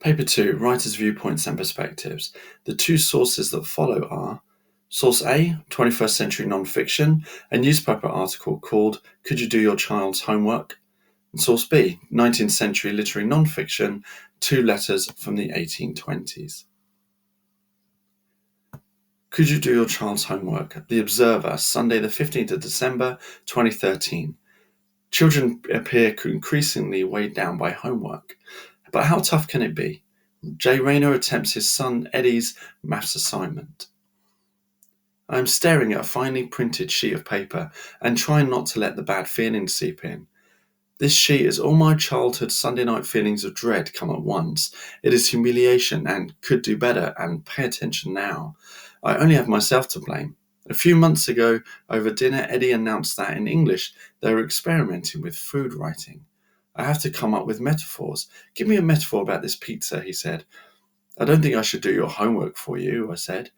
Paper 2, Writers' Viewpoints and Perspectives. The two sources that follow are Source A, 21st Century Non-Fiction, a newspaper article called Could You Do Your Child's Homework? And Source B, 19th Century Literary Non-Fiction, two letters from the 1820s. Could You Do Your Child's Homework? The Observer, Sunday the 15th of December, 2013. Children appear increasingly weighed down by homework. But how tough can it be? Jay Rayner attempts his son Eddie's maths assignment. I am staring at a finely printed sheet of paper and trying not to let the bad feelings seep in. This sheet is all my childhood Sunday night feelings of dread come at once. It is humiliation and could do better and pay attention now. I only have myself to blame. A few months ago, over dinner, Eddie announced that in English they were experimenting with food writing. I have to come up with metaphors. Give me a metaphor about this pizza, he said. I don't think I should do your homework for you, I said.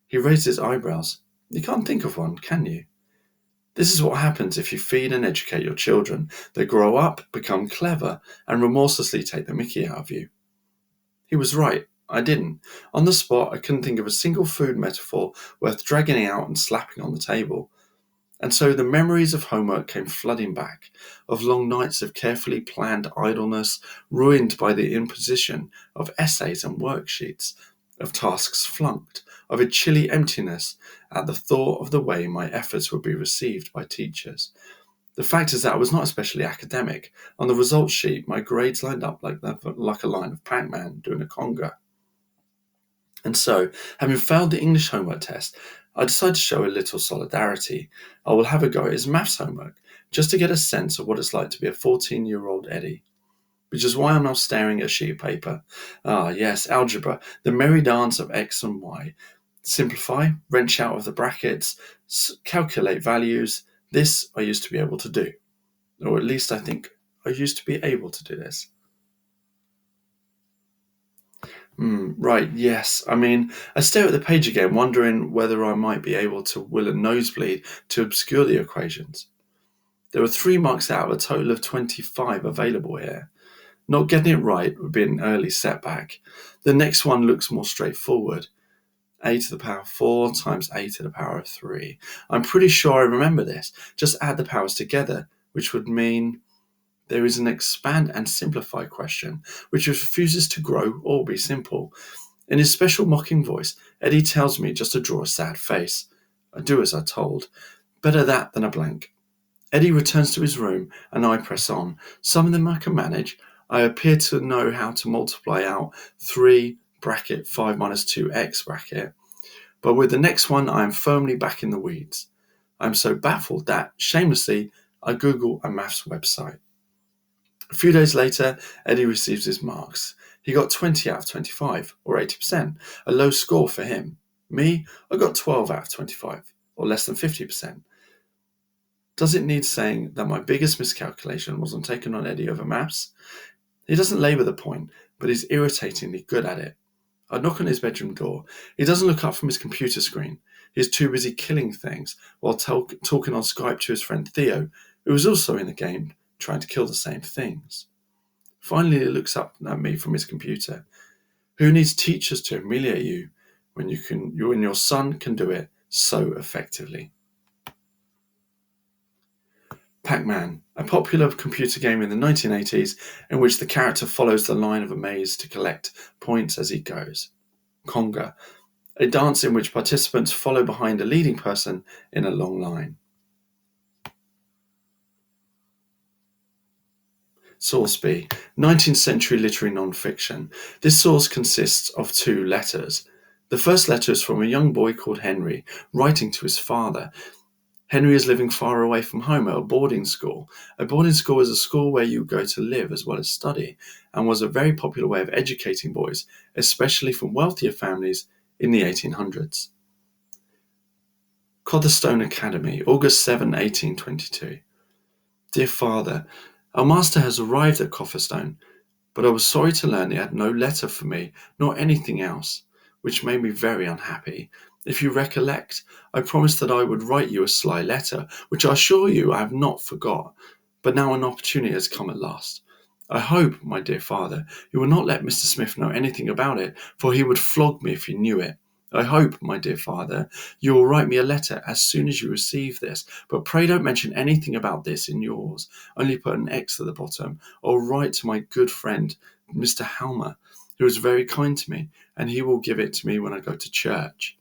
He raised his eyebrows. You can't think of one, can you? This is what happens if you feed and educate your children. They grow up, become clever, and remorselessly take the mickey out of you. He was right. I didn't. On the spot, I couldn't think of a single food metaphor worth dragging out and slapping on the table. And so the memories of homework came flooding back, of long nights of carefully planned idleness, ruined by the imposition of essays and worksheets, of tasks flunked, of a chilly emptiness at the thought of the way my efforts would be received by teachers. The fact is that I was not especially academic. On the results sheet, my grades lined up like a line of Pac-Man doing a conga. And so, having failed the English homework test, I decided to show a little solidarity. I will have a go at his maths homework, just to get a sense of what it's like to be a 14-year-old Eddie. Which is why I'm now staring at a sheet of paper. Ah, yes, algebra, the merry dance of X and Y. Simplify, wrench out of the brackets, calculate values. This I used to be able to do. Or at least I think I used to be able to do this. Right, yes. I stare at the page again, wondering whether I might be able to will a nosebleed to obscure the equations. There were 3 marks out of a total of 25 available here. Not getting it right would be an early setback. The next one looks more straightforward. A to the power of 4 times a to the power of 3. I'm pretty sure I remember this. Just add the powers together, which would mean there is an expand and simplify question, which refuses to grow or be simple. In his special mocking voice, Eddie tells me just to draw a sad face. I do as I'm told. Better that than a blank. Eddie returns to his room, and I press on. Some of them I can manage. I appear to know how to multiply out 3 bracket 5 minus 2x bracket. But with the next one, I am firmly back in the weeds. I am so baffled that, shamelessly, I Google a maths website. A few days later, Eddie receives his marks. He got 20 out of 25, or 80%, a low score for him. Me, I got 12 out of 25, or less than 50%. Does it need saying that my biggest miscalculation wasn't taken on Eddie over maths? He doesn't labour the point, but he's irritatingly good at it. I knock on his bedroom door. He doesn't look up from his computer screen. He's too busy killing things while talking on Skype to his friend Theo, who was also in the game trying to kill the same things. Finally, he looks up at me from his computer. Who needs teachers to humiliate you when you and your son can do it so effectively? Pac-Man, a popular computer game in the 1980s in which the character follows the line of a maze to collect points as he goes. Conga, a dance in which participants follow behind a leading person in a long line. Source B, 19th century literary non-fiction. This source consists of 2 letters. The first letter is from a young boy called Henry, writing to his father. Henry is living far away from home at a boarding school. A boarding school is a school where you go to live as well as study, and was a very popular way of educating boys, especially from wealthier families in the 1800s. Cotherstone Academy, August 7, 1822. Dear Father, our master has arrived at Cotherstone, but I was sorry to learn he had no letter for me, nor anything else, which made me very unhappy. If you recollect, I promised that I would write you a sly letter, which I assure you I have not forgot, but now an opportunity has come at last. I hope, my dear father, you will not let Mr. Smith know anything about it, for he would flog me if he knew it. I hope, my dear father, you will write me a letter as soon as you receive this, but pray don't mention anything about this in yours. Only put an X at the bottom, or write to my good friend, Mr. Halmer, who is very kind to me, and he will give it to me when I go to church.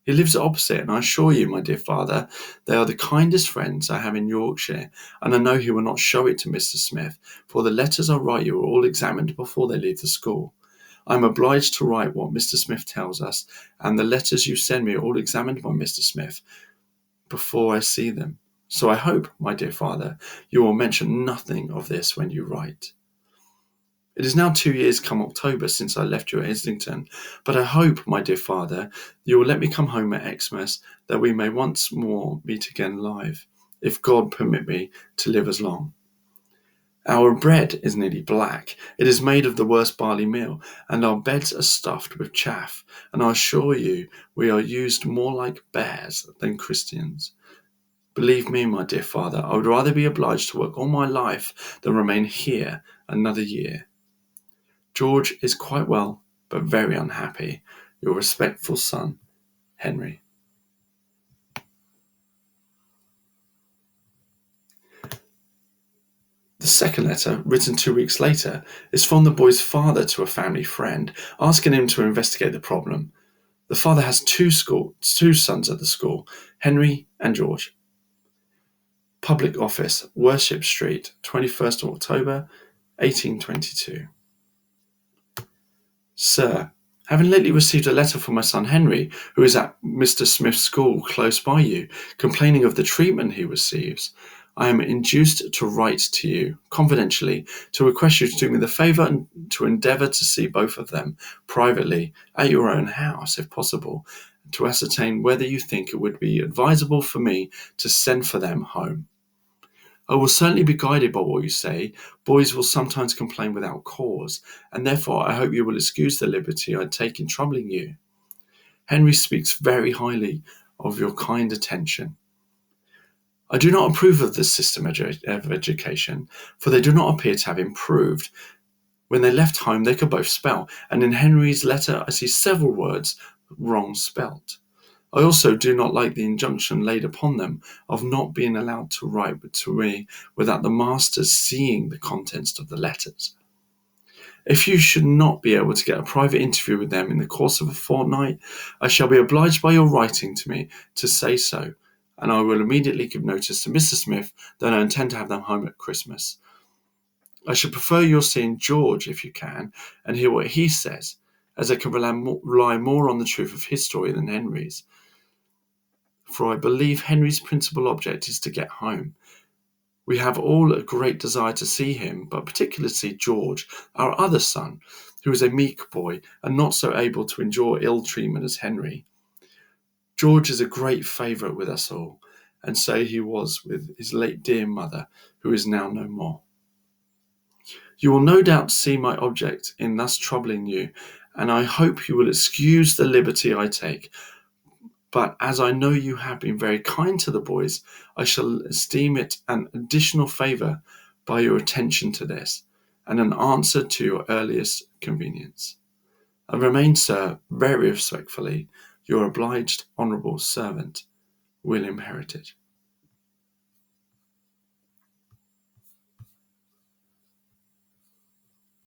He lives opposite, and I assure you, my dear father, they are the kindest friends I have in Yorkshire, and I know he will not show it to Mr. Smith, for the letters I write you are all examined before they leave the school. I am obliged to write what Mr. Smith tells us, and the letters you send me are all examined by Mr. Smith before I see them. So I hope, my dear father, you will mention nothing of this when you write. It is now 2 years come October since I left you at Islington, but I hope, my dear father, you will let me come home at Xmas, that we may once more meet again live, if God permit me to live as long. Our bread is nearly black. It is made of the worst barley meal, and our beds are stuffed with chaff, and I assure you we are used more like bears than Christians. Believe me, my dear father, I would rather be obliged to work all my life than remain here another year. George is quite well, but very unhappy. Your respectful son, Henry. The second letter, written 2 weeks later, is from the boy's father to a family friend, asking him to investigate the problem. The father has two sons at the school, Henry and George. Public Office, Worship Street, 21st of October, 1822. Sir, having lately received a letter from my son Henry, who is at Mr. Smith's school close by you, complaining of the treatment he receives, I am induced to write to you, confidentially, to request you to do me the favour and to endeavour to see both of them, privately, at your own house, if possible, to ascertain whether you think it would be advisable for me to send for them home. I will certainly be guided by what you say. Boys will sometimes complain without cause, and therefore I hope you will excuse the liberty I take in troubling you. Henry speaks very highly of your kind attention. I do not approve of this system of education, for they do not appear to have improved. When they left home, they could both spell, and in Henry's letter I see several words wrong spelt. I also do not like the injunction laid upon them of not being allowed to write to me without the masters seeing the contents of the letters. If you should not be able to get a private interview with them in the course of a fortnight, I shall be obliged by your writing to me to say so, and I will immediately give notice to Mr. Smith that I intend to have them home at Christmas. I should prefer your seeing George if you can, and hear what he says, as I can rely more on the truth of his story than Henry's. For I believe Henry's principal object is to get home. We have all a great desire to see him, but particularly to see George, our other son, who is a meek boy and not so able to endure ill treatment as Henry. George is a great favourite with us all, and so he was with his late dear mother, who is now no more. You will no doubt see my object in thus troubling you, and I hope you will excuse the liberty I take. But as I know you have been very kind to the boys, I shall esteem it an additional favour by your attention to this, and an answer to your earliest convenience. I remain, sir, very respectfully, your obliged honourable servant, William Heritage.